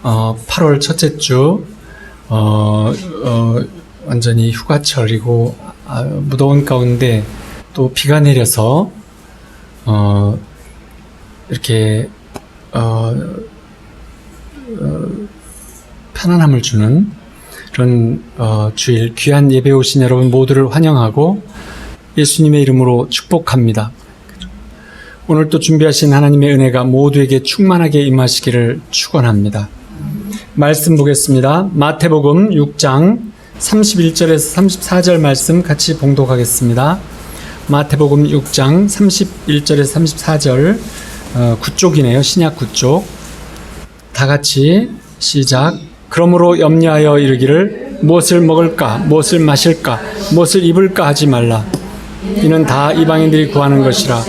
8월 첫째 주, 완전히 휴가철이고, 무더운 가운데 또 비가 내려서, 이렇게, 편안함을 주는 그런, 주일, 귀한 예배 오신 여러분 모두를 환영하고 예수님의 이름으로 축복합니다. 오늘 또 준비하신 하나님의 은혜가 모두에게 충만하게 임하시기를 축원합니다. 말씀 보겠습니다. 마태복음 6장 31절에서 34절 말씀 같이 봉독하겠습니다. 마태복음 6장 31절에서 34절 9쪽이네요. 신약 9쪽. 다 같이 시작. 그러므로 염려하여 이르기를 무엇을 먹을까, 무엇을 마실까, 무엇을 입을까 하지 말라. 이는 다 이방인들이 구하는 것이라.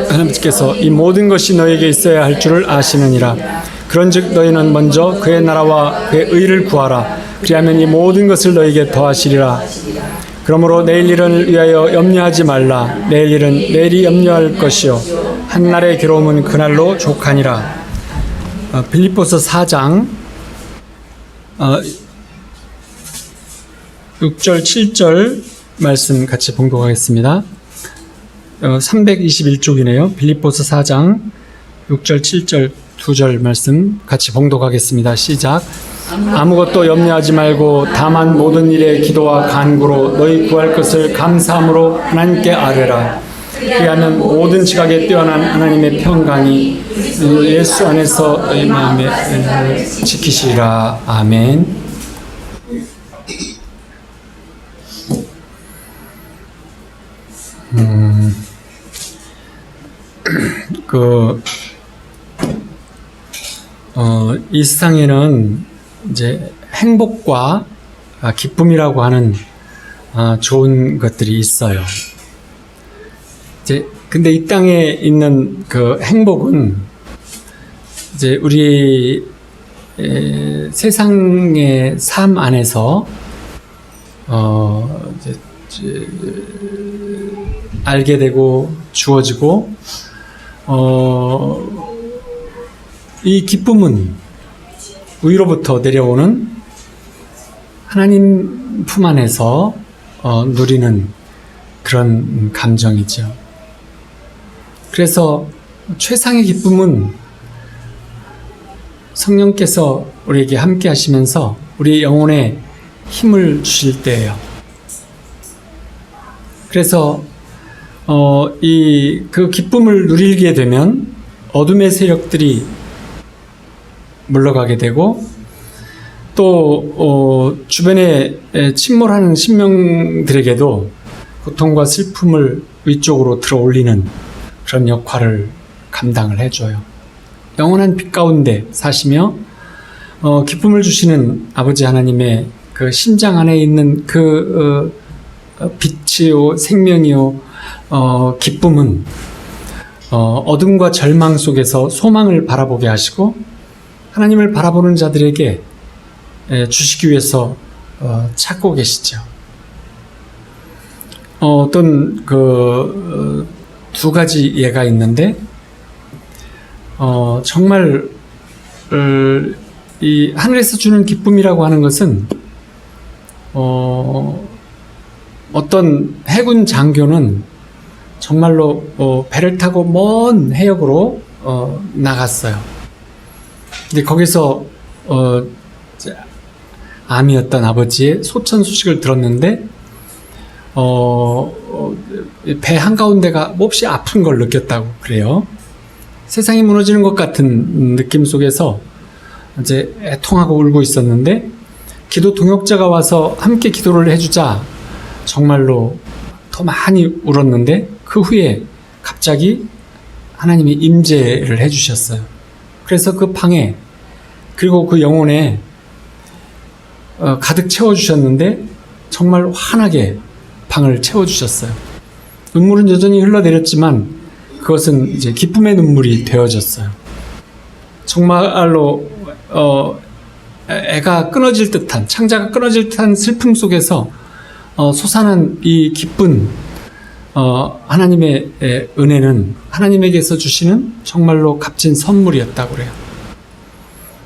하나님께서 이 모든 것이 너에게 있어야 할 줄을 아시느니라. 그런즉 너희는 먼저 그의 나라와 그의 의를 구하라. 그리하면 이 모든 것을 너에게 더하시리라. 그러므로 내일 일을 위하여 염려하지 말라. 내일 일은 내일이 염려할 것이요 한날의 괴로움은 그날로 족하니라. 빌립보서 4장 6절 7절 말씀 같이 봉독하겠습니다. 321쪽이네요. 빌립보서 4장 6절 7절 2절 말씀 같이 봉독하겠습니다. 시작. 아무것도 염려하지 말고 다만 모든 일에 기도와 간구로 너희 구할 것을 감사함으로 하나님께 아뢰라. 그리하면 모든 지각에 뛰어난 하나님의 평강이 예수 안에서 너희 마음에 지키시리라. 아멘. 이 세상에는 이제 행복과 기쁨이라고 하는 좋은 것들이 있어요. 근데 이 땅에 있는 그 행복은 이제 우리 세상의 삶 안에서 이제 알게 되고 주어지고 이 기쁨은 위로부터 내려오는 하나님 품 안에서 누리는 그런 감정이죠. 그래서 최상의 기쁨은 성령께서 우리에게 함께 하시면서 우리 영혼에 힘을 주실 때예요. 그래서 그 기쁨을 누리게 되면 어둠의 세력들이 물러가게 되고 또 주변에 침몰하는 심령들에게도 고통과 슬픔을 위쪽으로 들어 올리는 그런 역할을 감당을 해줘요. 영원한 빛 가운데 사시며 기쁨을 주시는 아버지 하나님의 그 심장 안에 있는 그 빛이요 생명이요 기쁨은 어둠과 절망 속에서 소망을 바라보게 하시고 하나님을 바라보는 자들에게 주시기 위해서 찾고 계시죠. 어떤 두 가지 예가 있는데 정말 이 하늘에서 주는 기쁨이라고 하는 것은 어떤 해군 장교는 정말로 배를 타고 먼 해역으로 나갔어요. 근데 거기서 암이었던 아버지의 소천 소식을 들었는데 배 한가운데가 몹시 아픈 걸 느꼈다고 그래요. 세상이 무너지는 것 같은 느낌 속에서 이제 애통하고 울고 있었는데 기도 동역자가 와서 함께 기도를 해주자 정말로 더 많이 울었는데 그 후에 갑자기 하나님이 임재를 해주셨어요. 그래서 그 방에 그리고 그 영혼에 가득 채워주셨는데 정말 환하게 방을 채워주셨어요. 눈물은 여전히 흘러내렸지만 그것은 이제 기쁨의 눈물이 되어졌어요. 정말로 애가 끊어질 듯한, 창자가 끊어질 듯한 슬픔 속에서 솟아난 이 기쁜 하나님의 은혜는 하나님에게서 주시는 정말로 값진 선물이었다고 그래요.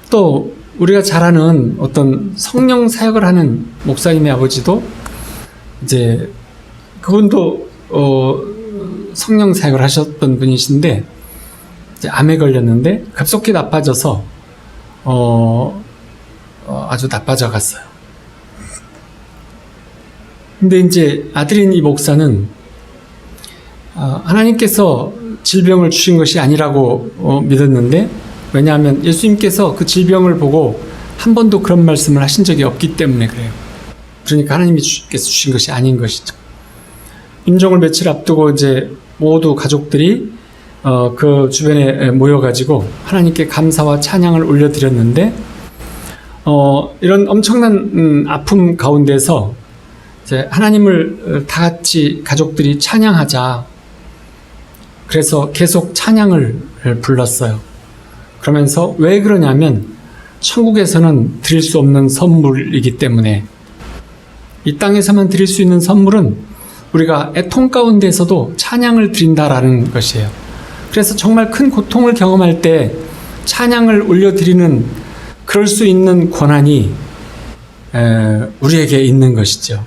또 우리가 잘 아는 어떤 성령 사역을 하는 목사님의 아버지도 이제 그분도 성령 사역을 하셨던 분이신데 이제 암에 걸렸는데 급속히 나빠져서 아주 나빠져 갔어요. 근데 이제 아들인 이 목사는 하나님께서 질병을 주신 것이 아니라고 믿었는데, 왜냐하면 예수님께서 그 질병을 보고 한 번도 그런 말씀을 하신 적이 없기 때문에 그래요. 그러니까 하나님께서 주신 것이 아닌 것이죠. 임종을 며칠 앞두고 이제 모두 가족들이 그 주변에 모여가지고 하나님께 감사와 찬양을 올려드렸는데, 이런 엄청난 아픔 가운데서 이제 하나님을 다 같이 가족들이 찬양하자. 그래서 계속 찬양을 불렀어요. 그러면서 왜 그러냐면 천국에서는 드릴 수 없는 선물이기 때문에, 이 땅에서만 드릴 수 있는 선물은 우리가 애통 가운데서도 찬양을 드린다라는 것이에요. 그래서 정말 큰 고통을 경험할 때 찬양을 올려드리는 그럴 수 있는 권한이 우리에게 있는 것이죠.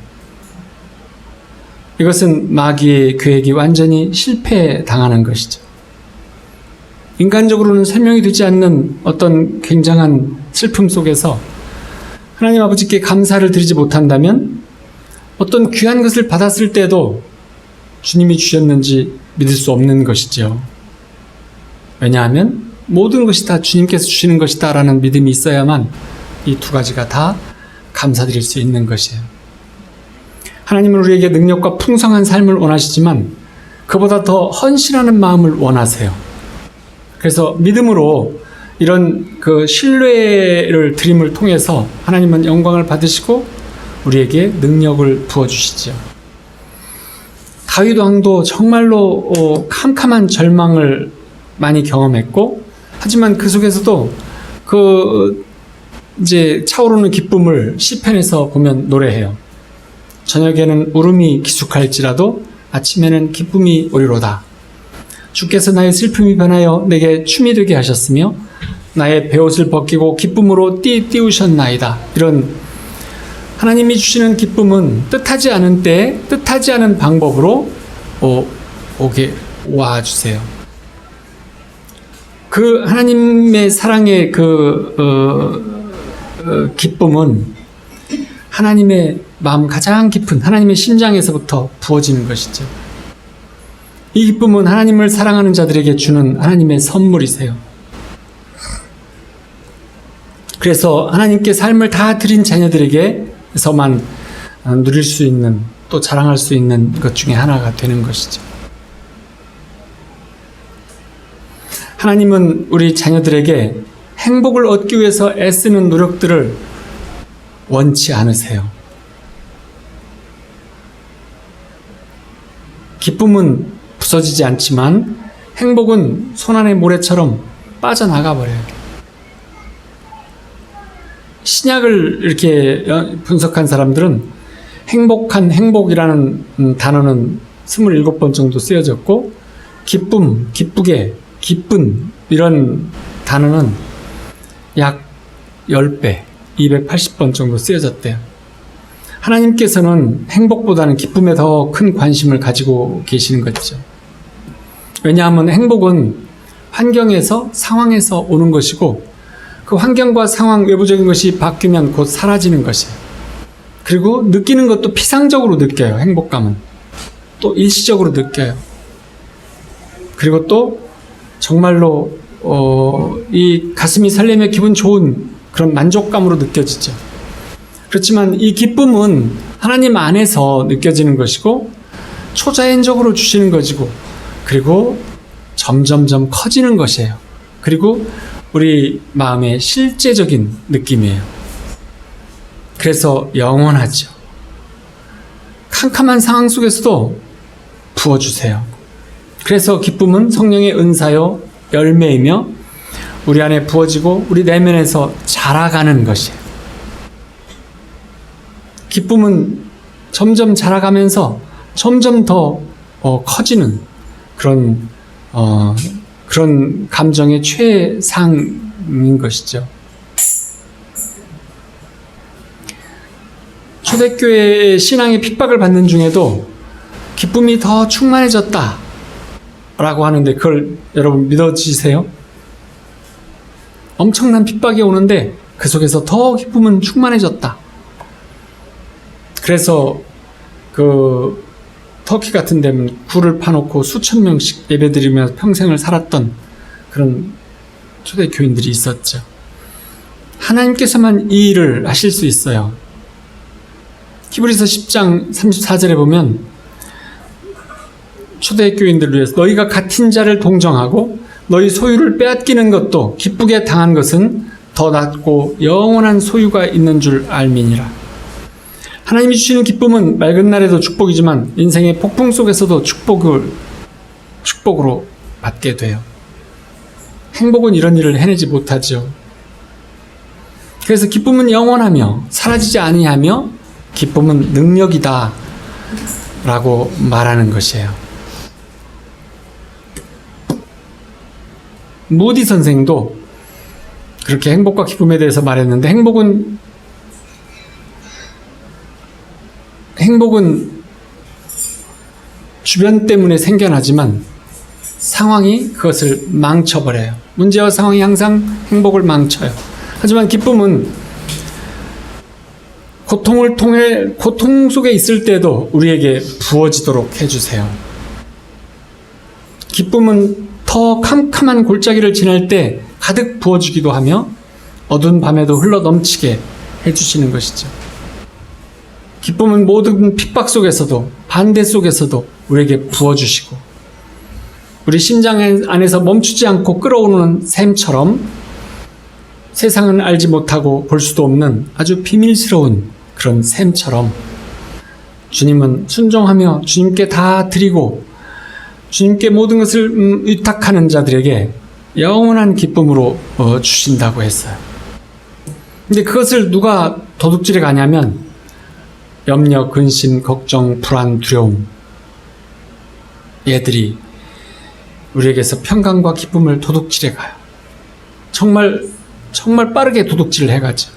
이것은 마귀의 계획이 완전히 실패당하는 것이죠. 인간적으로는 설명이 되지 않는 어떤 굉장한 슬픔 속에서 하나님 아버지께 감사를 드리지 못한다면 어떤 귀한 것을 받았을 때도 주님이 주셨는지 믿을 수 없는 것이죠. 왜냐하면 모든 것이 다 주님께서 주시는 것이다 라는 믿음이 있어야만 이 두 가지가 다 감사드릴 수 있는 것이에요. 하나님은 우리에게 능력과 풍성한 삶을 원하시지만 그보다 더 헌신하는 마음을 원하세요. 그래서 믿음으로 이런 그 신뢰를 드림을 통해서 하나님은 영광을 받으시고 우리에게 능력을 부어주시죠. 다윗 왕도 정말로 캄캄한 절망을 많이 경험했고, 하지만 그 속에서도 이제 차오르는 기쁨을 시편에서 보면 노래해요. 저녁에는 울음이 기숙할지라도 아침에는 기쁨이 오리로다. 주께서 나의 슬픔이 변하여 내게 춤이 되게 하셨으며 나의 베옷을 벗기고 기쁨으로 띄우셨나이다. 이런 하나님이 주시는 기쁨은 뜻하지 않은 때에 뜻하지 않은 방법으로 오게 와주세요. 그 하나님의 사랑의 기쁨은 하나님의 마음 가장 깊은 하나님의 심장에서부터 부어지는 것이죠. 이 기쁨은 하나님을 사랑하는 자들에게 주는 하나님의 선물이세요. 그래서 하나님께 삶을 다 드린 자녀들에게서만 누릴 수 있는, 또 자랑할 수 있는 것 중에 하나가 되는 것이죠. 하나님은 우리 자녀들에게 행복을 얻기 위해서 애쓰는 노력들을 원치 않으세요. 기쁨은 부서지지 않지만 행복은 손안의 모래처럼 빠져나가 버려요. 신약을 이렇게 분석한 사람들은 행복이라는 단어는 27번 정도 쓰여졌고, 기쁨, 기쁘게, 기쁜 이런 단어는 약 10배, 280번 정도 쓰여졌대요. 하나님께서는 행복보다는 기쁨에 더 큰 관심을 가지고 계시는 거죠. 왜냐하면 행복은 환경에서, 상황에서 오는 것이고, 그 환경과 상황, 외부적인 것이 바뀌면 곧 사라지는 것이에요. 그리고 느끼는 것도 피상적으로 느껴요. 행복감은 또 일시적으로 느껴요. 그리고 또 정말로 이 가슴이 설레며 기분 좋은 그런 만족감으로 느껴지죠. 그렇지만 이 기쁨은 하나님 안에서 느껴지는 것이고 초자연적으로 주시는 것이고, 그리고 점점점 커지는 것이에요. 그리고 우리 마음의 실제적인 느낌이에요. 그래서 영원하죠. 캄캄한 상황 속에서도 부어주세요. 그래서 기쁨은 성령의 은사요 열매이며 우리 안에 부어지고 우리 내면에서 자라가는 것이에요. 기쁨은 점점 자라가면서 점점 더 커지는 그런 감정의 최상인 것이죠. 초대교회의 신앙의 핍박을 받는 중에도 기쁨이 더 충만해졌다 라고 하는데 그걸 여러분 믿어지세요? 엄청난 핍박이 오는데 그 속에서 더 기쁨은 충만해졌다. 그래서 그 터키 같은 데는 굴을 파놓고 수천 명씩 예배드리며 평생을 살았던 그런 초대교인들이 있었죠. 하나님께서만 이 일을 하실 수 있어요. 히브리서 10장 34절에 보면 초대교인들을 위해서 너희가 같은 자를 동정하고 너희 소유를 빼앗기는 것도 기쁘게 당한 것은 더 낫고 영원한 소유가 있는 줄 알미니라. 하나님이 주시는 기쁨은 맑은 날에도 축복이지만 인생의 폭풍 속에서도 축복으로 받게 돼요. 행복은 이런 일을 해내지 못하죠. 그래서 기쁨은 영원하며 사라지지 아니하며 기쁨은 능력이다 라고 말하는 것이에요. 무디 선생도 그렇게 행복과 기쁨에 대해서 말했는데 행복은 주변 때문에 생겨나지만 상황이 그것을 망쳐버려요. 문제와 상황이 항상 행복을 망쳐요. 하지만 기쁨은 고통 속에 있을 때도 우리에게 부어지도록 해주세요. 기쁨은 더 캄캄한 골짜기를 지날 때 가득 부어주기도 하며 어두운 밤에도 흘러 넘치게 해주시는 것이죠. 기쁨은 모든 핍박 속에서도 반대 속에서도 우리에게 부어주시고 우리 심장 안에서 멈추지 않고 끓어오르는 샘처럼 세상은 알지 못하고 볼 수도 없는 아주 비밀스러운 그런 샘처럼 주님은 순종하며 주님께 다 드리고 주님께 모든 것을 위탁하는 자들에게 영원한 기쁨으로 주신다고 했어요. 근데 그것을 누가 도둑질해 가냐면 염려, 근심, 걱정, 불안, 두려움 얘들이 우리에게서 평강과 기쁨을 도둑질해 가요. 정말 빠르게 도둑질을 해가죠.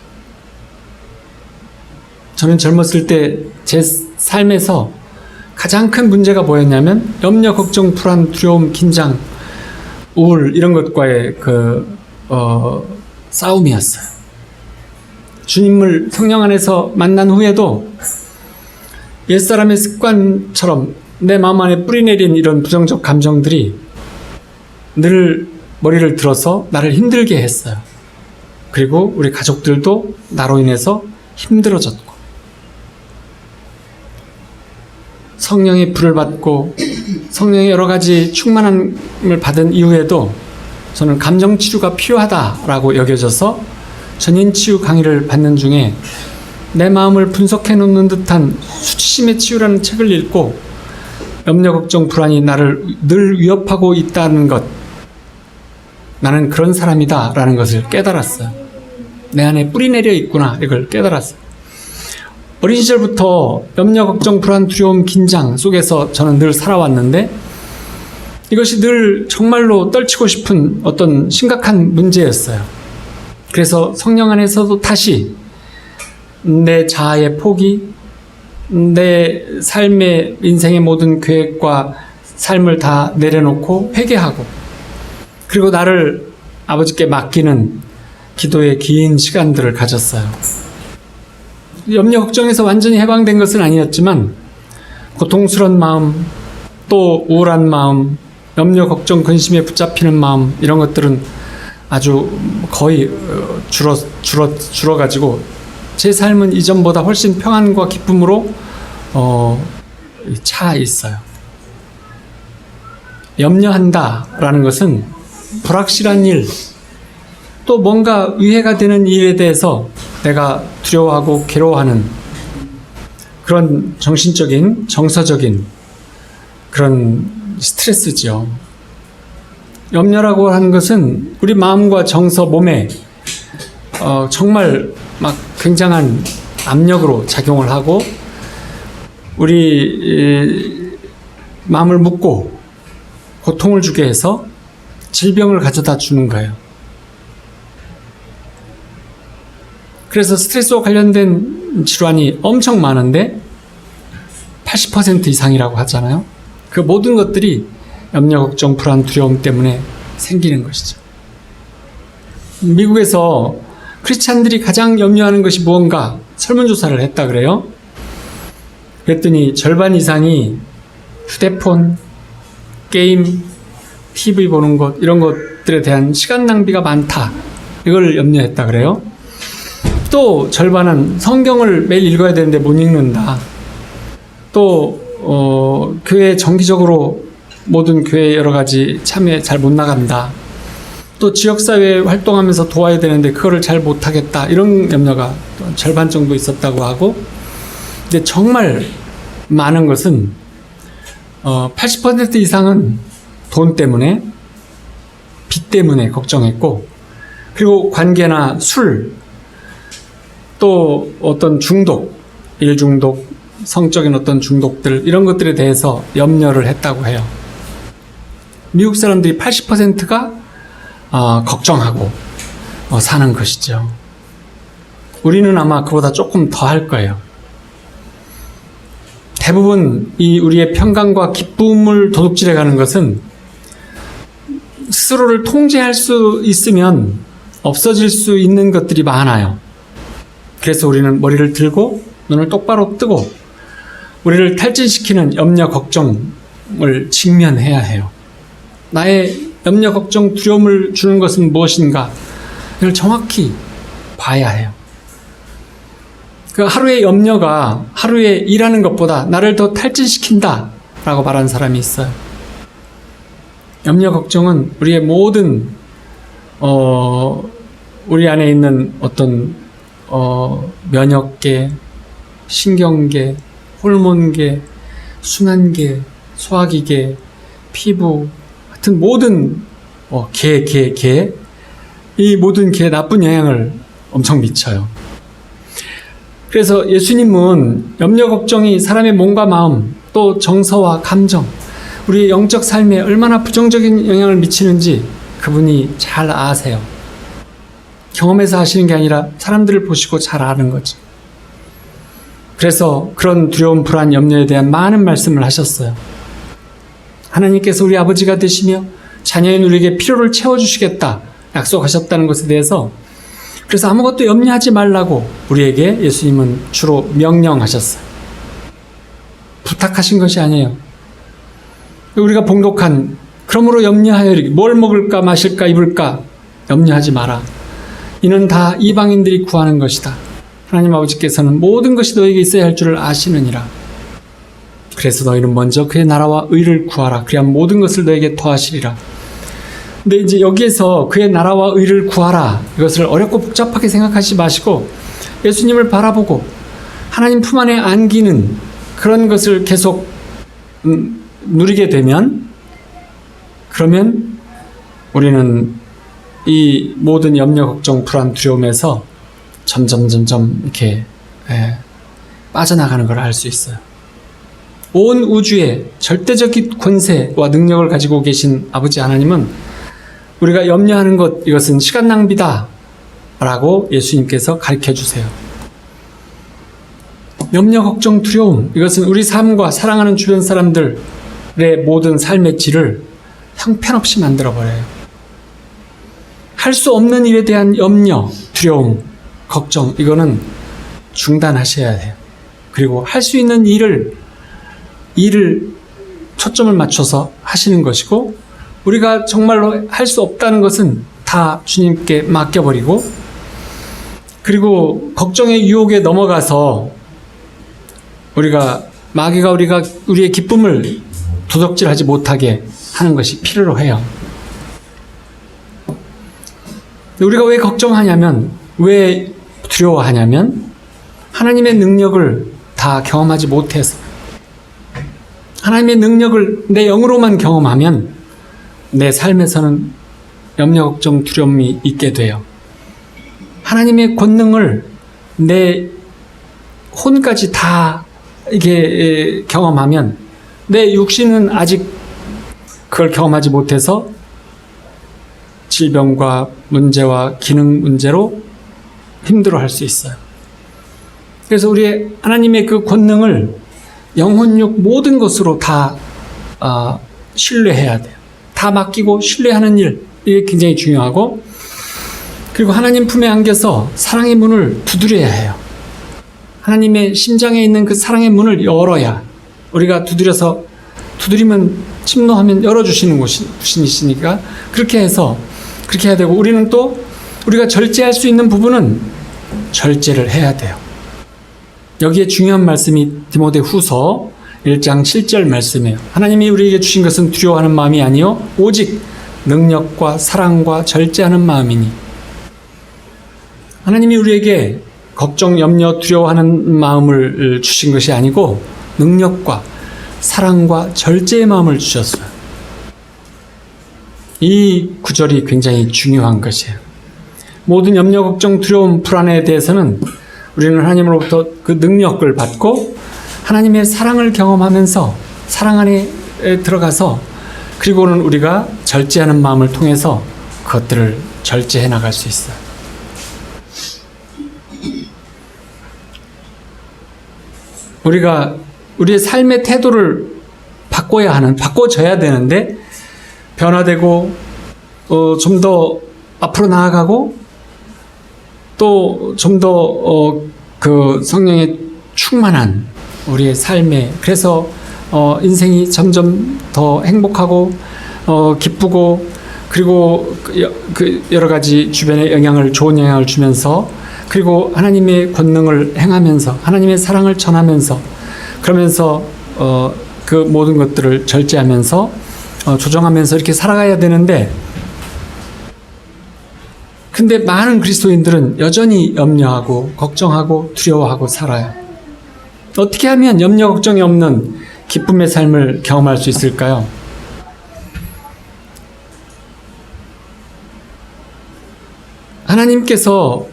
저는 젊었을 때 제 삶에서 가장 큰 문제가 뭐였냐면 염려, 걱정, 불안, 두려움, 긴장, 우울 이런 것과의 싸움이었어요. 주님을 성령 안에서 만난 후에도 옛사람의 습관처럼 내 마음 안에 뿌리내린 이런 부정적 감정들이 늘 머리를 들어서 나를 힘들게 했어요. 그리고 우리 가족들도 나로 인해서 힘들어졌고 성령의 불을 받고 성령의 여러 가지 충만함을 받은 이후에도 저는 감정치유가 필요하다라고 여겨져서 전인치유 강의를 받는 중에 내 마음을 분석해 놓는 듯한 수치심의 치유라는 책을 읽고 염려, 걱정, 불안이 나를 늘 위협하고 있다는 것, 나는 그런 사람이다 라는 것을 깨달았어요. 내 안에 뿌리내려 있구나 이걸 깨달았어요. 어린 시절부터 염려, 걱정, 불안, 두려움, 긴장 속에서 저는 늘 살아왔는데 이것이 늘 정말로 떨치고 싶은 어떤 심각한 문제였어요. 그래서 성령 안에서도 다시 내 자아의 포기, 내 삶의 인생의 모든 계획과 삶을 다 내려놓고 회개하고 그리고 나를 아버지께 맡기는 기도의 긴 시간들을 가졌어요. 염려 걱정에서 완전히 해방된 것은 아니었지만 고통스러운 마음, 또 우울한 마음, 염려 걱정 근심에 붙잡히는 마음 이런 것들은 아주 거의 줄어가지고 제 삶은 이전보다 훨씬 평안과 기쁨으로 차 있어요. 염려한다라는 것은 불확실한 일, 또 뭔가 위해가 되는 일에 대해서 내가 두려워하고 괴로워하는 그런 정신적인, 정서적인 그런 스트레스죠. 염려라고 하는 것은 우리 마음과 정서, 몸에 정말 막 굉장한 압력으로 작용을 하고 우리 마음을 묶고 고통을 주게 해서 질병을 가져다 주는 거예요. 그래서 스트레스와 관련된 질환이 엄청 많은데 80% 이상이라고 하잖아요. 그 모든 것들이 염려, 걱정, 불안, 두려움 때문에 생기는 것이죠. 미국에서 크리스찬들이 가장 염려하는 것이 무언가 설문조사를 했다 그래요. 그랬더니 절반 이상이 휴대폰, 게임, TV 보는 것, 이런 것들에 대한 시간 낭비가 많다, 이걸 염려했다 그래요. 또 절반은 성경을 매일 읽어야 되는데 못 읽는다. 또 교회 정기적으로 모든 교회 여러 가지 참여에 잘 못 나간다. 또 지역사회에 활동하면서 도와야 되는데 그거를 잘 못하겠다. 이런 염려가 절반 정도 있었다고 하고, 근데 정말 많은 것은 80% 이상은 돈 때문에, 빚 때문에 걱정했고, 그리고 관계나 술, 또 어떤 중독, 일 중독, 성적인 어떤 중독들, 이런 것들에 대해서 염려를 했다고 해요. 미국 사람들이 80%가 걱정하고 사는 것이죠. 우리는 아마 그보다 조금 더 할 거예요. 대부분 이 우리의 평강과 기쁨을 도둑질해 가는 것은 스스로를 통제할 수 있으면 없어질 수 있는 것들이 많아요. 그래서 우리는 머리를 들고 눈을 똑바로 뜨고 우리를 탈진시키는 염려, 걱정을 직면해야 해요. 나의 염려, 걱정, 두려움을 주는 것은 무엇인가? 이걸 정확히 봐야 해요. 그 하루의 염려가 하루에 일하는 것보다 나를 더 탈진시킨다 라고 말하는 사람이 있어요. 염려, 걱정은 우리의 모든 우리 안에 있는 어떤 면역계, 신경계, 호르몬계, 순환계, 소화기계, 피부 같은 모든 이 모든 개에 나쁜 영향을 엄청 미쳐요. 그래서 예수님은 염려, 걱정이 사람의 몸과 마음, 또 정서와 감정, 우리의 영적 삶에 얼마나 부정적인 영향을 미치는지 그분이 잘 아세요. 경험해서 하시는 게 아니라 사람들을 보시고 잘 아는 거죠. 그래서 그런 두려움, 불안, 염려에 대한 많은 말씀을 하셨어요. 하나님께서 우리 아버지가 되시며 자녀인 우리에게 필요를 채워주시겠다 약속하셨다는 것에 대해서, 그래서 아무것도 염려하지 말라고 우리에게 예수님은 주로 명령하셨어요. 부탁하신 것이 아니에요. 우리가 봉독한 그러므로 염려하여 이르기, 뭘 먹을까 마실까 입을까 염려하지 마라. 이는 다 이방인들이 구하는 것이다. 하나님 아버지께서는 모든 것이 너에게 있어야 할 줄을 아시느니라. 그래서 너희는 먼저 그의 나라와 의를 구하라. 그리하면 모든 것을 너에게 더하시리라. 근데 이제 여기에서 그의 나라와 의를 구하라, 이것을 어렵고 복잡하게 생각하지 마시고 예수님을 바라보고 하나님 품 안에 안기는 그런 것을 계속 누리게 되면, 그러면 우리는 이 모든 염려, 걱정, 불안, 두려움에서 점점 이렇게 빠져나가는 걸 알 수 있어요. 온 우주의 절대적인 권세와 능력을 가지고 계신 아버지 하나님은 우리가 염려하는 것, 이것은 시간 낭비다 라고 예수님께서 가르쳐 주세요. 염려, 걱정, 두려움, 이것은 우리 삶과 사랑하는 주변 사람들의 모든 삶의 질을 형편없이 만들어버려요. 할 수 없는 일에 대한 염려, 두려움, 걱정, 이거는 중단하셔야 해요. 그리고 할 수 있는 일을 초점을 맞춰서 하시는 것이고, 우리가 정말로 할 수 없다는 것은 다 주님께 맡겨버리고, 그리고 걱정의 유혹에 넘어가서 마귀가 우리의 기쁨을 도둑질하지 못하게 하는 것이 필요로 해요. 우리가 왜 걱정하냐면, 왜 두려워하냐면 하나님의 능력을 다 경험하지 못해서, 하나님의 능력을 내 영으로만 경험하면 내 삶에서는 염려, 걱정, 두려움이 있게 돼요. 하나님의 권능을 내 혼까지 다 이게 경험하면 내 육신은 아직 그걸 경험하지 못해서 질병과 문제와 기능 문제로 힘들어할 수 있어요. 그래서 우리의 하나님의 그 권능을 영혼육 모든 것으로 다 신뢰해야 돼요. 다 맡기고 신뢰하는 일, 이게 굉장히 중요하고, 그리고 하나님 품에 안겨서 사랑의 문을 두드려야 해요. 하나님의 심장에 있는 그 사랑의 문을 열어야, 우리가 두드리면 침노하면 열어주시는 분이시니까 그렇게 해서 그렇게 해야 되고, 우리는 또 우리가 절제할 수 있는 부분은 절제를 해야 돼요. 여기에 중요한 말씀이 디모데 후서 1장 7절 말씀이에요. 하나님이 우리에게 주신 것은 두려워하는 마음이 아니요 오직 능력과 사랑과 절제하는 마음이니. 하나님이 우리에게 걱정, 염려, 두려워하는 마음을 주신 것이 아니고 능력과 사랑과 절제의 마음을 주셨어요. 이 구절이 굉장히 중요한 것이에요. 모든 염려, 걱정, 두려움, 불안에 대해서는 우리는 하나님으로부터 그 능력을 받고 하나님의 사랑을 경험하면서 사랑 안에 들어가서, 그리고는 우리가 절제하는 마음을 통해서 그것들을 절제해 나갈 수 있어요. 우리가 우리의 삶의 태도를 바꿔줘야 되는데, 변화되고 좀 더 앞으로 나아가고 또 좀 더 그 성령의 충만한 우리의 삶에, 그래서 인생이 점점 더 행복하고 기쁘고, 그리고 그 여러 가지 주변에 좋은 영향을 주면서, 그리고 하나님의 권능을 행하면서 하나님의 사랑을 전하면서, 그러면서 그 모든 것들을 절제하면서 조정하면서 이렇게 살아가야 되는데, 근데 많은 그리스도인들은 여전히 염려하고 걱정하고 두려워하고 살아요. 어떻게 하면 염려 걱정이 없는 기쁨의 삶을 경험할 수 있을까요? 하나님께서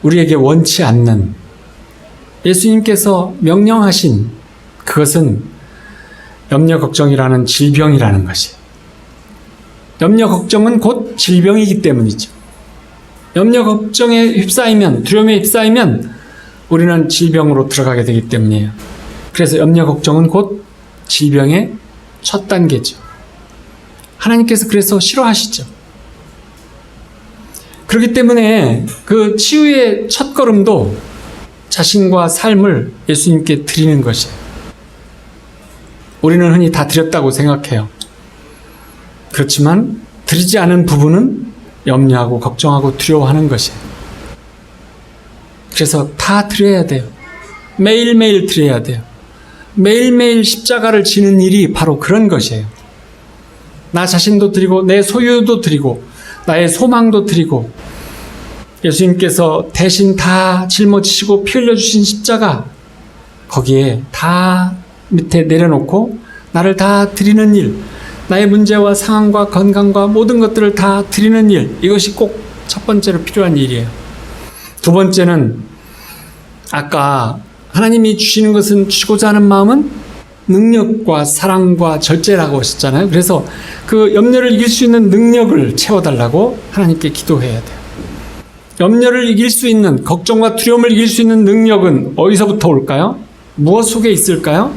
우리에게 원치 않는, 예수님께서 명령하신 그것은 염려 걱정이라는 질병이라는 것이에요. 염려 걱정은 곧 질병이기 때문이죠. 염려 걱정에 휩싸이면, 두려움에 휩싸이면 우리는 질병으로 들어가게 되기 때문이에요. 그래서 염려 걱정은 곧 질병의 첫 단계죠. 하나님께서 그래서 싫어하시죠. 그렇기 때문에 그 치유의 첫 걸음도 자신과 삶을 예수님께 드리는 것이에요. 우리는 흔히 다 드렸다고 생각해요. 그렇지만 드리지 않은 부분은 염려하고 걱정하고 두려워하는 것이에요. 그래서 다 드려야 돼요. 매일매일 드려야 돼요. 매일매일 십자가를 지는 일이 바로 그런 것이에요. 나 자신도 드리고 내 소유도 드리고 나의 소망도 드리고, 예수님께서 대신 다 짊어지시고 피 흘려주신 십자가, 거기에 다 밑에 내려놓고 나를 다 드리는 일, 나의 문제와 상황과 건강과 모든 것들을 다 드리는 일, 이것이 꼭 첫 번째로 필요한 일이에요. 두 번째는 아까 하나님이 주시는 것은, 주시고자 하는 마음은 능력과 사랑과 절제라고 하셨잖아요. 그래서 그 염려를 이길 수 있는 능력을 채워달라고 하나님께 기도해야 돼요. 염려를 이길 수 있는, 걱정과 두려움을 이길 수 있는 능력은 어디서부터 올까요? 무엇 속에 있을까요?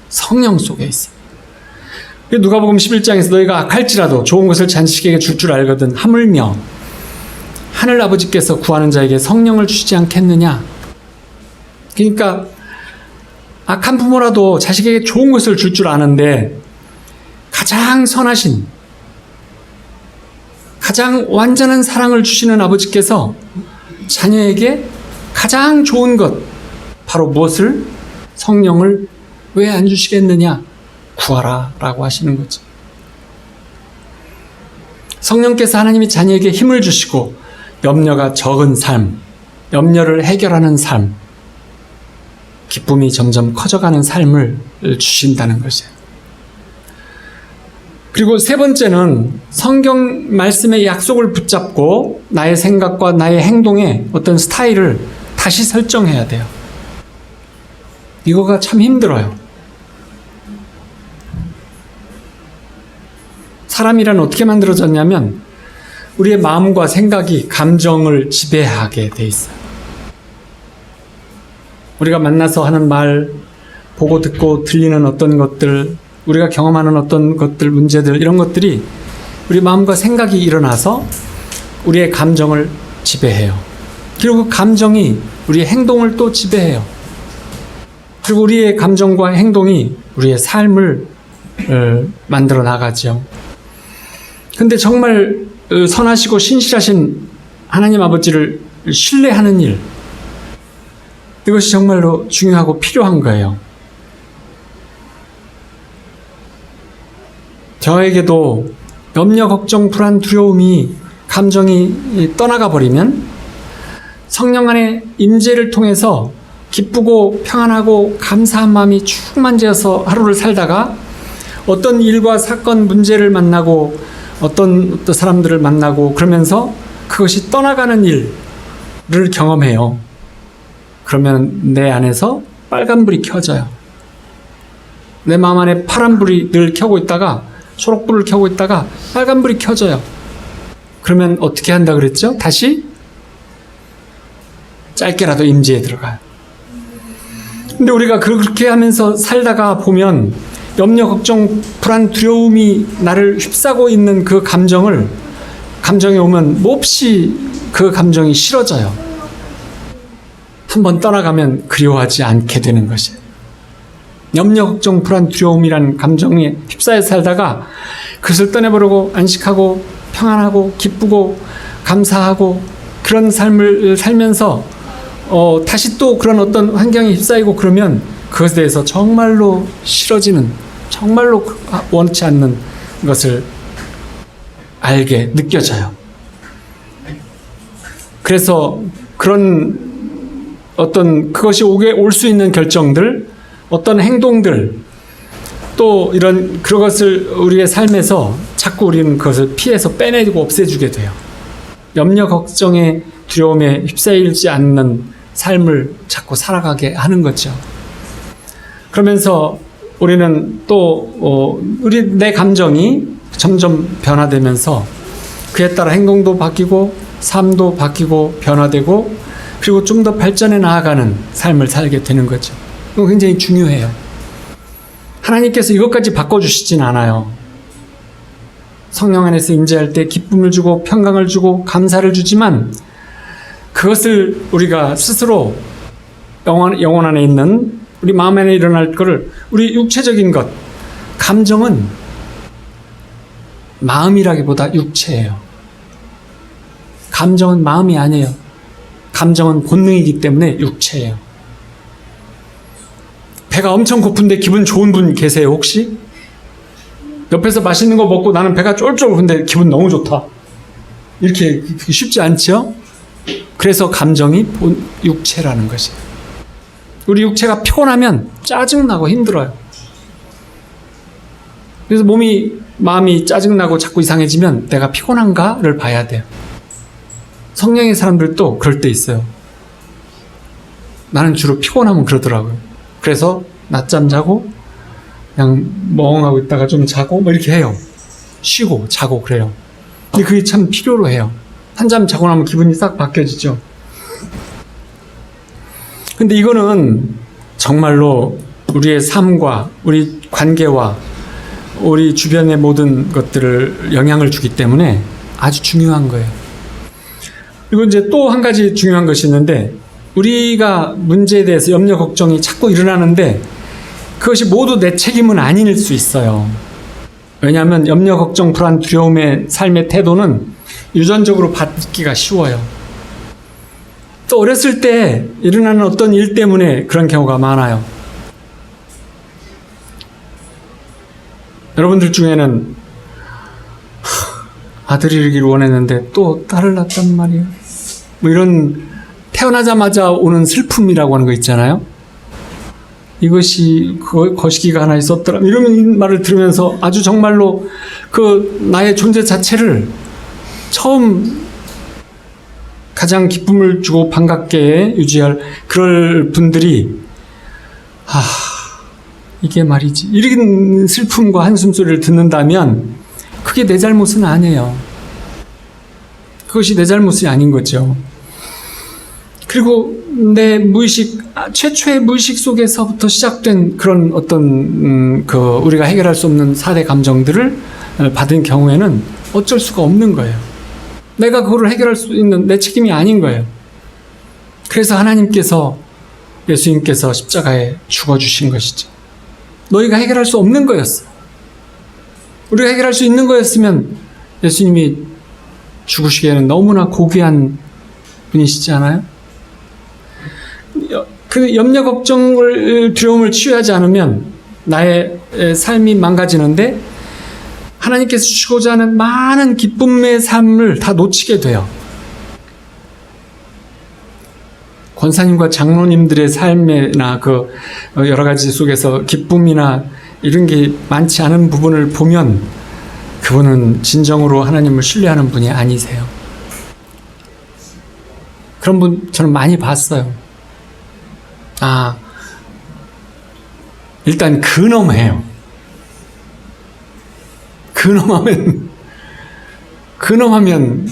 성령 속에 있어요. 누가복음 11장에서 너희가 악할지라도 좋은 것을 자식에게 줄 줄 알거든 하물며 하늘 아버지께서 구하는 자에게 성령을 주시지 않겠느냐. 그러니까 악한 부모라도 자식에게 좋은 것을 줄 줄 아는데, 가장 선하신, 가장 완전한 사랑을 주시는 아버지께서 자녀에게 가장 좋은 것, 바로 무엇을? 성령을 왜 안 주시겠느냐? 구하라 라고 하시는 거죠. 성령께서 하나님이 자녀에게 힘을 주시고 염려가 적은 삶, 염려를 해결하는 삶, 기쁨이 점점 커져가는 삶을 주신다는 것이에요. 그리고 세 번째는 성경 말씀의 약속을 붙잡고 나의 생각과 나의 행동에 어떤 스타일을 다시 설정해야 돼요. 이거가 참 힘들어요. 사람이란 어떻게 만들어졌냐면 우리의 마음과 생각이 감정을 지배하게 돼 있어요. 우리가 만나서 하는 말, 보고 듣고 들리는 어떤 것들, 우리가 경험하는 어떤 것들, 문제들, 이런 것들이 우리 마음과 생각이 일어나서 우리의 감정을 지배해요. 그리고 그 감정이 우리의 행동을 또 지배해요. 그리고 우리의 감정과 행동이 우리의 삶을 만들어 나가죠. 근데 정말 선하시고 신실하신 하나님 아버지를 신뢰하는 일, 이것이 정말로 중요하고 필요한 거예요. 저에게도 염려, 걱정, 불안, 두려움이 감정이 떠나가 버리면 성령 안의 임재를 통해서 기쁘고 평안하고 감사한 마음이 충만되어서 하루를 살다가 어떤 일과 사건, 문제를 만나고 어떤 사람들을 만나고 그러면서 그것이 떠나가는 일을 경험해요. 그러면 내 안에서 빨간불이 켜져요. 내 마음 안에 파란불이 늘 켜고 있다가 초록불을 켜고 있다가 빨간불이 켜져요. 그러면 어떻게 한다 그랬죠? 다시 짧게라도 임재에 들어가요. 근데 우리가 그렇게 하면서 살다가 보면 염려, 걱정, 불안, 두려움이 나를 휩싸고 있는 그 감정이 오면 몹시 그 감정이 싫어져요. 한번 떠나가면 그리워하지 않게 되는 것이에요. 염려, 걱정, 불안, 두려움이라는 감정에 휩싸여 살다가 그것을 떠내버리고 안식하고 평안하고 기쁘고 감사하고 그런 삶을 살면서 다시 또 그런 어떤 환경에 휩싸이고 그러면 그것에 대해서 정말로 싫어지는, 정말로 원치 않는 것을 알게 느껴져요. 그래서 그런 어떤 그것이 올 수 있는 결정들, 어떤 행동들, 또 이런 그것을 우리의 삶에서 자꾸 우리는 그것을 피해서 빼내고 없애주게 돼요. 염려, 걱정에, 두려움에 휩싸이지 않는 삶을 자꾸 살아가게 하는 거죠. 그러면서 우리는 또 내 감정이 점점 변화되면서 그에 따라 행동도 바뀌고 삶도 바뀌고 변화되고 그리고 좀 더 발전해 나아가는 삶을 살게 되는 거죠. 이거 굉장히 중요해요. 하나님께서 이것까지 바꿔주시진 않아요. 성령 안에서 임재할 때 기쁨을 주고 평강을 주고 감사를 주지만 그것을 우리가 스스로 영혼 안에 있는 우리 마음 안에 일어날 것을 우리 육체적인 것, 감정은 마음이라기보다 육체예요. 감정은 마음이 아니에요. 감정은 본능이기 때문에 육체예요. 배가 엄청 고픈데 기분 좋은 분 계세요, 혹시? 옆에서 맛있는 거 먹고 나는 배가 쫄쫄 근데 기분 너무 좋다. 이렇게 쉽지 않죠? 그래서 감정이 육체라는 것이에요. 우리 육체가 피곤하면 짜증나고 힘들어요. 그래서 마음이 짜증나고 자꾸 이상해지면 내가 피곤한가를 봐야 돼요. 성령의 사람들도 그럴 때 있어요. 나는 주로 피곤하면 그러더라고요. 그래서 낮잠 자고 그냥 멍하고 있다가 좀 자고 뭐 이렇게 해요. 쉬고 자고 그래요. 근데 그게 참 필요로 해요. 한잠 자고 나면 기분이 싹 바뀌어지죠. 근데 이거는 정말로 우리의 삶과 우리 관계와 우리 주변의 모든 것들을 영향을 주기 때문에 아주 중요한 거예요. 그리고 이제 또 한 가지 중요한 것이 있는데 우리가 문제에 대해서 염려 걱정이 자꾸 일어나는데 그것이 모두 내 책임은 아닐 수 있어요. 왜냐하면 염려 걱정 불안 두려움의 삶의 태도는 유전적으로 받기가 쉬워요. 또 어렸을 때 일어나는 어떤 일 때문에 그런 경우가 많아요. 여러분들 중에는 아들이기를 원했는데 또 딸을 낳았단 말이에요. 뭐 이런 태어나자마자 오는 슬픔이라고 하는 거 있잖아요. 이것이 거시기가 하나 있었더라. 이런 말을 들으면서 아주 정말로 그 나의 존재 자체를 처음 가장 기쁨을 주고 반갑게 유지할 그럴 분들이 이게 말이지. 이런 슬픔과 한숨소리를 듣는다면 그게 그게 내 잘못은 아니에요. 그것이 내 잘못이 아닌 거죠. 그리고 내 무의식, 최초의 무의식 속에서부터 시작된 그런 어떤 우리가 해결할 수 없는 4대 감정들을 받은 경우에는 어쩔 수가 없는 거예요. 내가 그거를 해결할 수 있는 내 책임이 아닌 거예요. 그래서 하나님께서, 예수님께서 십자가에 죽어주신 것이죠. 너희가 해결할 수 없는 거였어. 우리가 해결할 수 있는 거였으면 예수님이 죽으시기에는 너무나 고귀한 분이시지 않아요? 그 염려, 걱정을, 두려움을 치유하지 않으면 나의 삶이 망가지는데 하나님께서 주시고자 하는 많은 기쁨의 삶을 다 놓치게 돼요. 권사님과 장로님들의 삶이나 그 여러 가지 속에서 기쁨이나 이런 게 많지 않은 부분을 보면 그분은 진정으로 하나님을 신뢰하는 분이 아니세요. 그런 분 저는 많이 봤어요. 일단 근엄해요. 근엄하면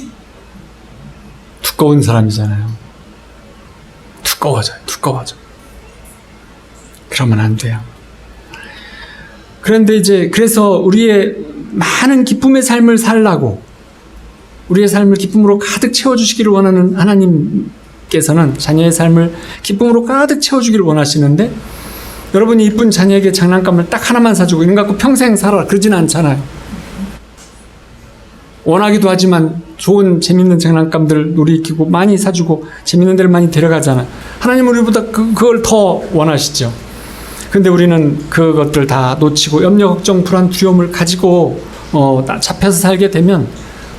두꺼운 사람이잖아요. 두꺼워져. 그러면 안 돼요. 그런데 그래서 우리의 많은 기쁨의 삶을 살라고, 우리의 삶을 기쁨으로 가득 채워주시기를 원하는 하나님께서는 자녀의 삶을 기쁨으로 가득 채워주기를 원하시는데, 여러분이 이쁜 자녀에게 장난감을 딱 하나만 사주고 이런 거 갖고 평생 살아라 그러진 않잖아요. 원하기도 하지만 좋은 재밌는 장난감들 놀이기구 많이 사주고 재밌는 데를 많이 데려가잖아요. 하나님은 우리보다 그걸 더 원하시죠. 근데 우리는 그것들 다 놓치고 염려, 걱정, 불안, 두려움을 가지고 잡혀서 살게 되면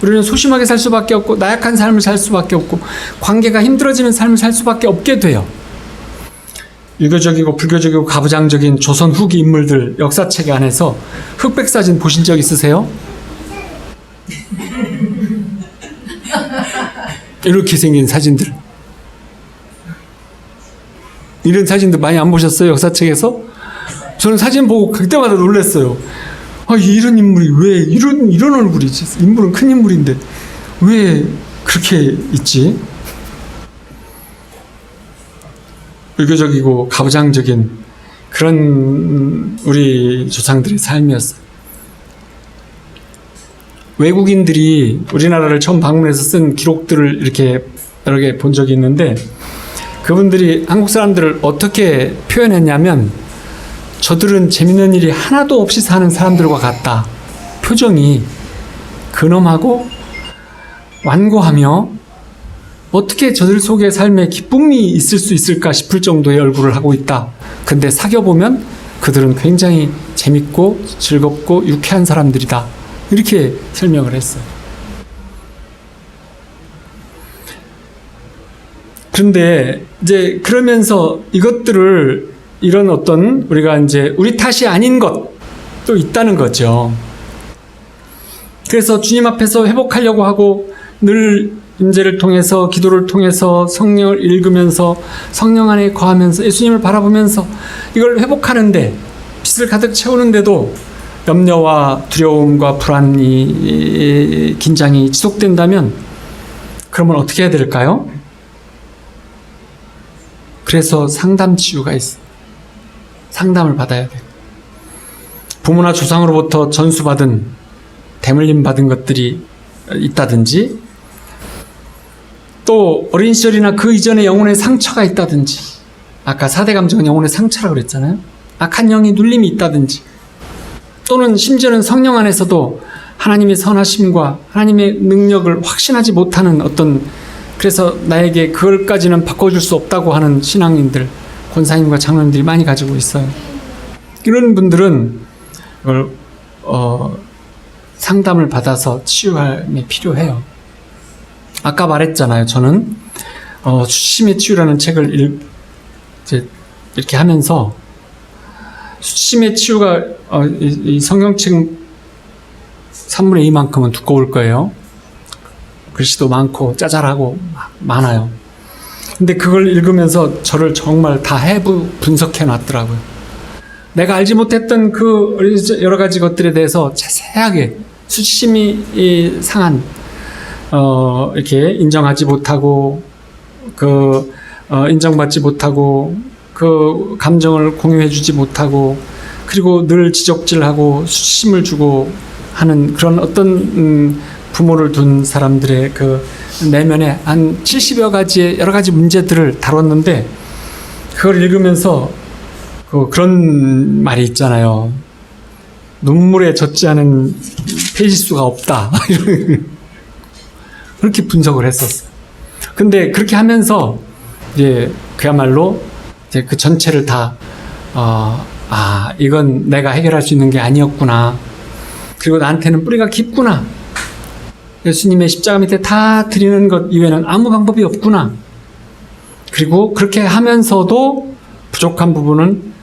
우리는 소심하게 살 수밖에 없고 나약한 삶을 살 수밖에 없고 관계가 힘들어지는 삶을 살 수밖에 없게 돼요. 유교적이고 불교적이고 가부장적인 조선 후기 인물들 역사책 안에서 흑백 사진 보신 적 있으세요? 이렇게 생긴 사진들, 이런 사진들 많이 안 보셨어요? 역사책에서? 저는 사진 보고 그때마다 놀랐어요. 이런 인물이 왜 이런 얼굴이지? 인물은 큰 인물인데 왜 그렇게 있지? 유교적이고 가부장적인 그런 우리 조상들의 삶이었어요. 외국인들이 우리나라를 처음 방문해서 쓴 기록들을 이렇게 여러 개 본 적이 있는데, 그분들이 한국 사람들을 어떻게 표현했냐면, 저들은 재밌는 일이 하나도 없이 사는 사람들과 같다. 표정이 근엄하고 완고하며 어떻게 저들 속에 삶에 기쁨이 있을 수 있을까 싶을 정도의 얼굴을 하고 있다. 근데 사귀어보면 그들은 굉장히 재밌고 즐겁고 유쾌한 사람들이다. 이렇게 설명을 했어요. 그런데 그러면서 이것들을, 이런 어떤 우리가 우리 탓이 아닌 것도 있다는 거죠. 그래서 주님 앞에서 회복하려고 하고 늘 임재를 통해서, 기도를 통해서, 성령을 읽으면서, 성령 안에 거하면서, 예수님을 바라보면서 이걸 회복하는데, 빛을 가득 채우는데도 염려와 두려움과 불안이, 긴장이 지속된다면 그러면 어떻게 해야 될까요? 그래서 상담 치유가 있어요. 상담을 받아야 돼요. 부모나 조상으로부터 전수받은, 대물림 받은 것들이 있다든지, 또 어린 시절이나 그 이전에 영혼의 상처가 있다든지, 아까 4대 감정은 영혼의 상처라고 그랬잖아요. 악한 영이 눌림이 있다든지, 또는 심지어는 성령 안에서도 하나님의 선하심과 하나님의 능력을 확신하지 못하는 그래서 나에게 그걸까지는 바꿔줄 수 없다고 하는 신앙인들, 권사님과 장로님들이 많이 가지고 있어요. 이런 분들은 이걸 상담을 받아서 치유함이 필요해요. 아까 말했잖아요. 저는 수치심의 치유라는 책을 이렇게 하면서, 수치심의 치유가 이 성경책 3분의 2만큼은 두꺼울 거예요. 글씨도 많고 짜잘하고 많아요. 근데 그걸 읽으면서 저를 정말 다 분석해 놨더라고요. 내가 알지 못했던 그 여러 가지 것들에 대해서 자세하게 수치심이 상한, 이렇게 인정하지 못하고, 인정받지 못하고, 그 감정을 공유해주지 못하고, 그리고 늘 지적질하고 수치심을 주고 하는 그런 어떤 부모를 둔 사람들의 그 내면에 한 70여 가지의 여러 가지 문제들을 다뤘는데, 그걸 읽으면서 그런 말이 있잖아요. 눈물에 젖지 않은 페이지 수가 없다. 그렇게 분석을 했었어요. 근데 그렇게 하면서 이제 그야말로 이제 그 전체를 다 이건 내가 해결할 수 있는 게 아니었구나. 그리고 나한테는 뿌리가 깊구나. 예수님의 십자가 밑에 다 드리는 것 이외에는 아무 방법이 없구나. 그리고 그렇게 하면서도 부족한 부분은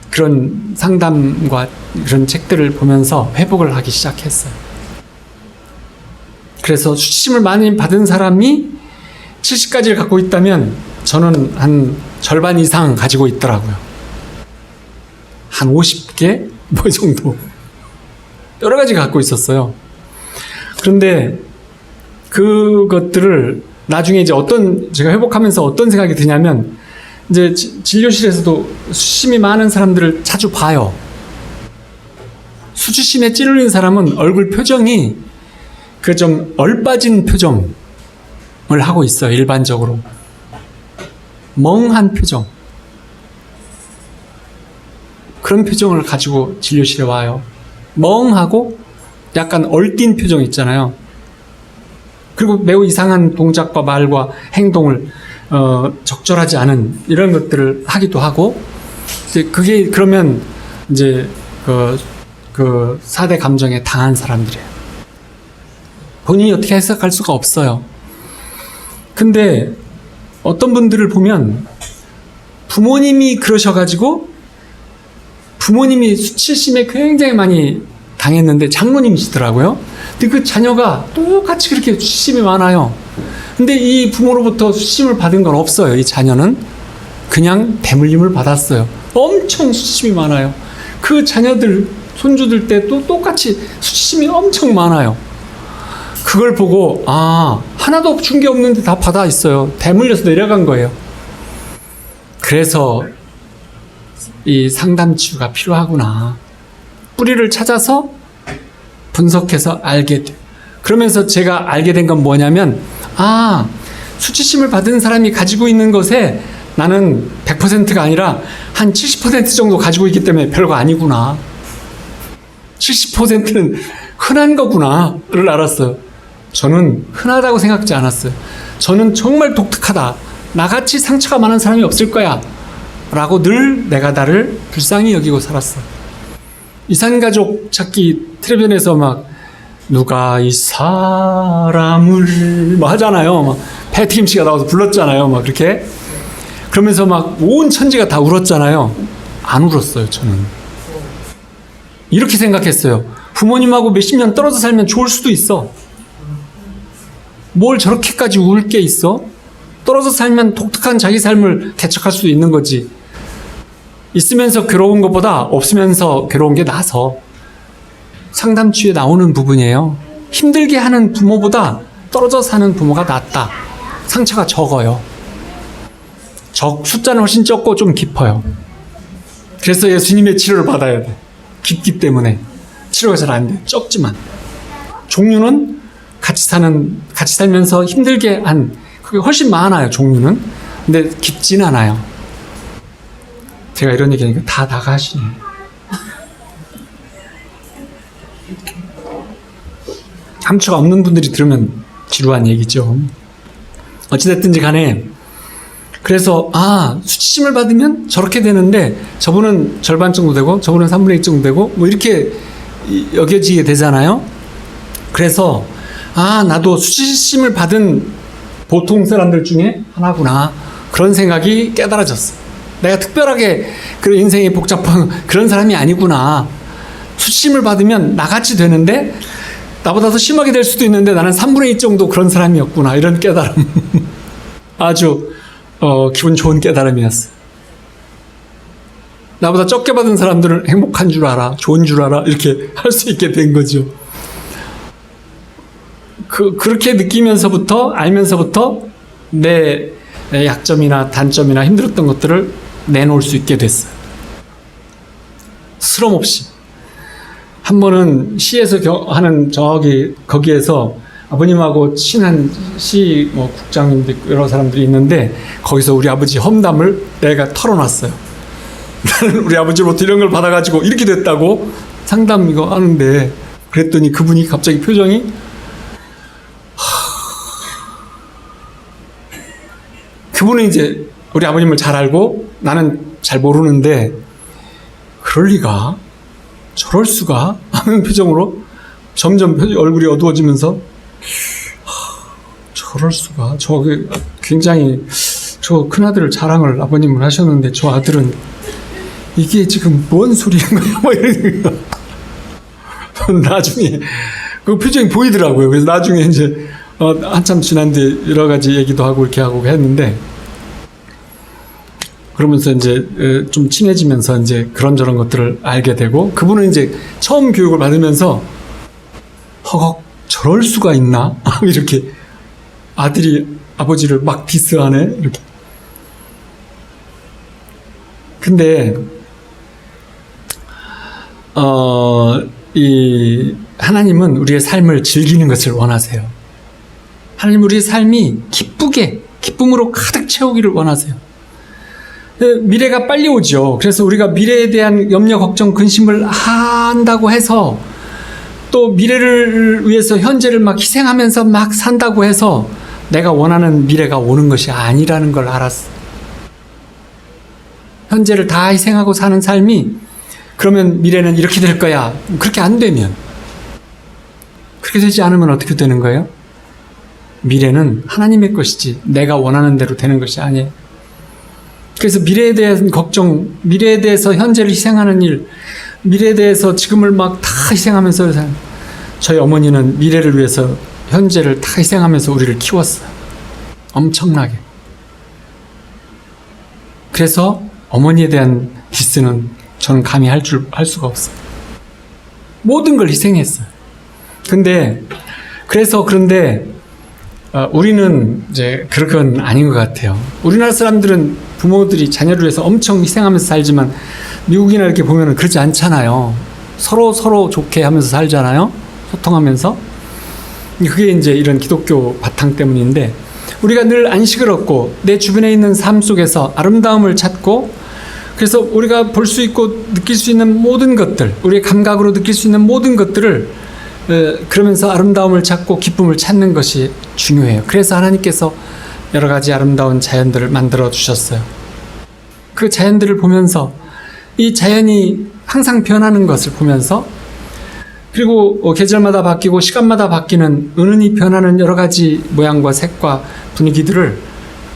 그런 상담과 그런 책들을 보면서 회복을 하기 시작했어요. 그래서 수치심을 많이 받은 사람이 70가지를 갖고 있다면 저는 한 절반 이상 가지고 있더라고요. 한 50개? 뭐 정도. 여러 가지 갖고 있었어요. 그런데 그것들을 나중에 이제 제가 회복하면서 어떤 생각이 드냐면, 이제 진료실에서도 수치심이 많은 사람들을 자주 봐요. 수치심에 찌르는 사람은 얼굴 표정이 그 좀 얼빠진 표정을 하고 있어요. 일반적으로. 멍한 표정. 그런 표정을 가지고 진료실에 와요. 멍하고 약간 얼띤 표정 있잖아요. 그리고 매우 이상한 동작과 말과 행동을 적절하지 않은 이런 것들을 하기도 하고, 이제 그게 그러면 이제 그 4대 감정에 당한 사람들이에요. 본인이 어떻게 해석할 수가 없어요. 근데 어떤 분들을 보면 부모님이 그러셔가지고 부모님이 수치심에 굉장히 많이 당했는데 장모님이시더라고요. 근데 그 자녀가 똑같이 그렇게 수치심이 많아요. 근데 이 부모로부터 수치심을 받은 건 없어요. 이 자녀는 그냥 대물림을 받았어요. 엄청 수치심이 많아요. 그 자녀들, 손주들 때도 똑같이 수치심이 엄청 많아요. 그걸 보고 하나도 준 게 없는데 다 받아 있어요. 대물려서 내려간 거예요. 그래서 이 상담 치유가 필요하구나. 뿌리를 찾아서 분석해서 알게 돼요. 그러면서 제가 알게 된 건 뭐냐면, 수치심을 받은 사람이 가지고 있는 것에 나는 100%가 아니라 한 70% 정도 가지고 있기 때문에 별거 아니구나. 70%는 흔한 거구나를 알았어요. 저는 흔하다고 생각하지 않았어요. 저는 정말 독특하다. 나같이 상처가 많은 사람이 없을 거야. 라고 늘 내가 나를 불쌍히 여기고 살았어. 이산가족 찾기 텔레비전에서 막 누가 이 사람을 뭐 하잖아요. 막 패트김 씨가 나와서 불렀잖아요. 막 그렇게. 그러면서 막 온 천지가 다 울었잖아요. 안 울었어요, 저는. 이렇게 생각했어요. 부모님하고 몇십 년 떨어져 살면 좋을 수도 있어. 뭘 저렇게까지 울 게 있어? 떨어져 살면 독특한 자기 삶을 개척할 수도 있는 거지. 있으면서 괴로운 것보다 없으면서 괴로운 게 나아서. 상담치유에 나오는 부분이에요. 힘들게 하는 부모보다 떨어져 사는 부모가 낫다. 상처가 적어요. 숫자는 훨씬 적고 좀 깊어요. 그래서 예수님의 치료를 받아야 돼. 깊기 때문에 치료가 잘 안 돼. 적지만 종류는 같이 살면서 힘들게 한 그게 훨씬 많아요. 종류는. 근데 깊진 않아요. 제가 이런 얘기하니까 다 나가시네. 감초가 없는 분들이 들으면 지루한 얘기죠. 어찌됐든지 간에 그래서 수치심을 받으면 저렇게 되는데 저분은 절반 정도 되고 저분은 3분의 1 정도 되고 뭐 이렇게 여겨지게 되잖아요. 그래서 나도 수치심을 받은 보통 사람들 중에 하나구나. 그런 생각이 깨달아졌어. 내가 특별하게 그런 인생이 복잡한 그런 사람이 아니구나. 수치심을 받으면 나같이 되는데 나보다 더 심하게 될 수도 있는데 나는 3분의 1 정도 그런 사람이었구나. 이런 깨달음. 아주 기분 좋은 깨달음이었어. 나보다 적게 받은 사람들은 행복한 줄 알아, 좋은 줄 알아, 이렇게 할 수 있게 된 거죠. 그렇게 느끼면서부터, 알면서부터 내 약점이나 단점이나 힘들었던 것들을 내놓을 수 있게 됐어요. 스럼 없이. 한 번은 시에서 하는 거기에서 아버님하고 친한 시 국장님들 여러 사람들이 있는데 거기서 우리 아버지 험담을 내가 털어놨어요. 나는 우리 아버지로부터 이런 걸 받아가지고 이렇게 됐다고 상담 이거 하는데 그랬더니 그분이 갑자기 표정이 그분은 이제 우리 아버님을 잘 알고 나는 잘 모르는데 그럴 리가 저럴 수가 하는 표정으로 점점 얼굴이 어두워지면서 저럴 수가 저게 굉장히 저 큰아들 자랑을 아버님은 하셨는데 저 아들은 이게 지금 뭔 소리인 거야 뭐 이러는 거 나중에 그 표정이 보이더라고요. 그래서 나중에 이제 한참 지난 뒤에 여러 가지 얘기도 하고 이렇게 하고 했는데 그러면서 이제 좀 친해지면서 이제 그런저런 것들을 알게 되고 그분은 이제 처음 교육을 받으면서 허걱 저럴 수가 있나 이렇게 아들이 아버지를 막 디스하네 이렇게. 근데 이 하나님은 우리의 삶을 즐기는 것을 원하세요. 하나님 우리의 삶이 기쁨으로 가득 채우기를 원하세요. 미래가 빨리 오죠. 그래서 우리가 미래에 대한 염려, 걱정, 근심을 한다고 해서 또 미래를 위해서 현재를 막 희생하면서 막 산다고 해서 내가 원하는 미래가 오는 것이 아니라는 걸 알았어. 현재를 다 희생하고 사는 삶이 그러면 미래는 이렇게 될 거야. 그렇게 안 되면 그렇게 되지 않으면 어떻게 되는 거예요? 미래는 하나님의 것이지 내가 원하는 대로 되는 것이 아니에요. 그래서 미래에 대한 걱정, 미래에 대해서 현재를 희생하는 일, 미래에 대해서 지금을 막 다 희생하면서 저희 어머니는 미래를 위해서 현재를 다 희생하면서 우리를 키웠어요. 엄청나게. 그래서 어머니에 대한 디스는 저는 감히 할 수가 없어요. 모든 걸 희생했어요. 그런데 우리는 이제 그건 아닌 것 같아요. 우리나라 사람들은 부모들이 자녀를 위해서 엄청 희생하면서 살지만 미국이나 이렇게 보면은 그렇지 않잖아요. 서로 좋게 하면서 살잖아요. 소통하면서. 그게 이제 이런 기독교 바탕 때문인데 우리가 늘 안식을 얻고 내 주변에 있는 삶 속에서 아름다움을 찾고 그래서 우리가 볼 수 있고 느낄 수 있는 모든 것들, 우리의 감각으로 느낄 수 있는 모든 것들을 그러면서 아름다움을 찾고 기쁨을 찾는 것이 중요해요. 그래서 하나님께서 여러 가지 아름다운 자연들을 만들어 주셨어요. 그 자연들을 보면서 이 자연이 항상 변하는 것을 보면서 그리고 계절마다 바뀌고 시간마다 바뀌는 은은히 변하는 여러 가지 모양과 색과 분위기들을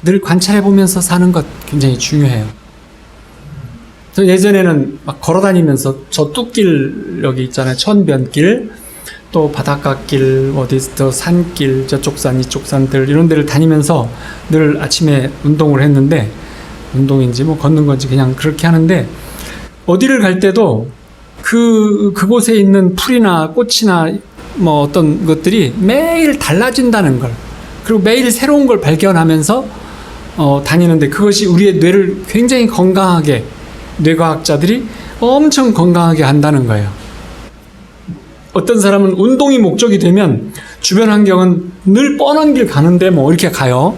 늘 관찰해 보면서 사는 것 굉장히 중요해요. 저 예전에는 막 걸어 다니면서 저 뚝길 여기 있잖아요. 천변길 또 바닷가길 어디 저 산길 저쪽 산 이쪽 산들 이런 데를 다니면서 늘 아침에 운동을 했는데 운동인지 뭐 걷는 건지 그냥 그렇게 하는데 어디를 갈 때도 그곳에 있는 풀이나 꽃이나 뭐 어떤 것들이 매일 달라진다는 걸 그리고 매일 새로운 걸 발견하면서 다니는데 그것이 우리의 뇌를 굉장히 건강하게 뇌과학자들이 엄청 건강하게 한다는 거예요. 어떤 사람은 운동이 목적이 되면 주변 환경은 늘 뻔한 길 가는데 뭐 이렇게 가요.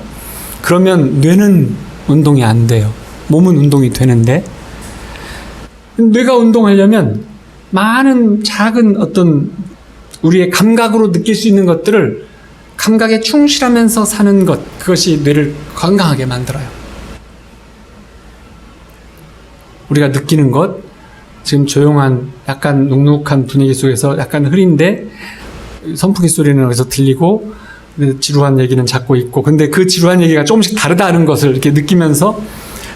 그러면 뇌는 운동이 안 돼요. 몸은 운동이 되는데 뇌가 운동하려면 많은 작은 어떤 우리의 감각으로 느낄 수 있는 것들을 감각에 충실하면서 사는 것 그것이 뇌를 건강하게 만들어요. 우리가 느끼는 것 지금 조용한 약간 눅눅한 분위기 속에서 약간 흐린데 선풍기 소리는 여기서 들리고 지루한 얘기는 자꾸 있고 근데 그 지루한 얘기가 조금씩 다르다는 것을 이렇게 느끼면서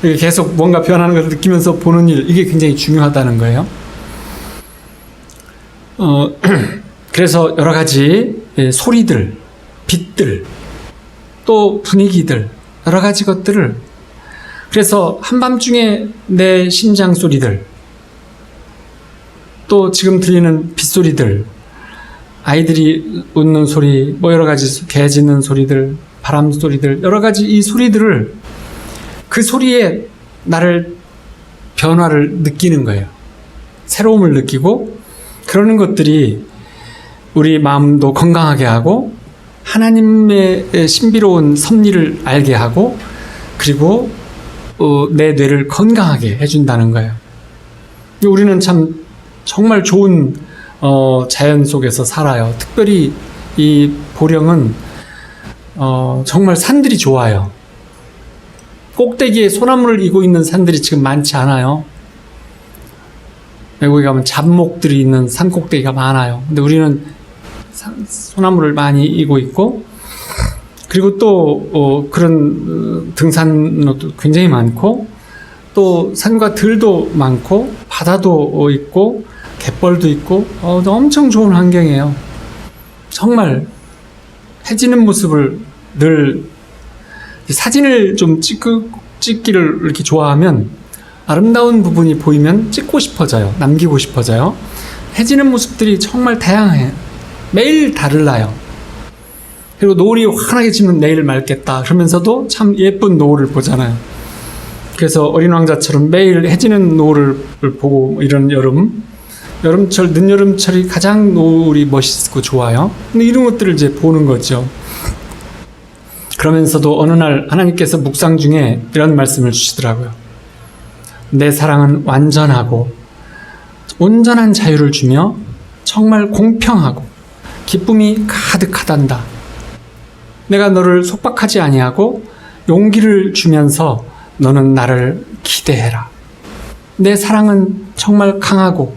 계속 뭔가 변하는 것을 느끼면서 보는 일 이게 굉장히 중요하다는 거예요. 그래서 여러 가지 소리들, 빛들, 또 분위기들 여러 가지 것들을 그래서 한밤중에 내 심장 소리들, 또 지금 들리는 빗소리들, 아이들이 웃는 소리, 뭐 여러 가지 개 짖는 소리들, 바람 소리들, 여러 가지 이 소리들을, 그 소리에 나를 변화를 느끼는 거예요. 새로움을 느끼고, 그러는 것들이 우리 마음도 건강하게 하고 하나님의 신비로운 섭리를 알게 하고, 그리고 내 뇌를 건강하게 해준다는 거예요. 우리는 참 정말 좋은 자연 속에서 살아요. 특별히 이 보령은 정말 산들이 좋아요. 꼭대기에 소나무를 이고 있는 산들이 지금 많지 않아요. 외국에 가면 잡목들이 있는 산 꼭대기가 많아요. 근데 우리는 소나무를 많이 이고 있고, 그리고 또 그런 등산로도 굉장히 많고, 또 산과 들도 많고, 바다도 있고, 갯벌도 있고, 엄청 좋은 환경이에요. 정말 해지는 모습을 늘 사진을 좀 찍기를 이렇게 좋아하면, 아름다운 부분이 보이면 찍고 싶어져요. 남기고 싶어져요. 해지는 모습들이 정말 다양해요. 매일 달라요. 그리고 노을이 환하게 지면 내일 맑겠다 그러면서도 참 예쁜 노을을 보잖아요. 그래서 어린 왕자처럼 매일 해지는 노을을 보고, 이런 여름철, 늦여름철이 가장 노을이 멋있고 좋아요. 근데 이런 것들을 이제 보는 거죠. 그러면서도 어느 날 하나님께서 묵상 중에 이런 말씀을 주시더라고요. 내 사랑은 완전하고 온전한 자유를 주며 정말 공평하고 기쁨이 가득하단다. 내가 너를 속박하지 아니하고 용기를 주면서 너는 나를 기대해라. 내 사랑은 정말 강하고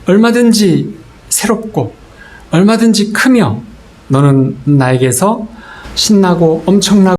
얼마든지 새롭고 얼마든지 크며 너는 나에게서 신나고 엄청나고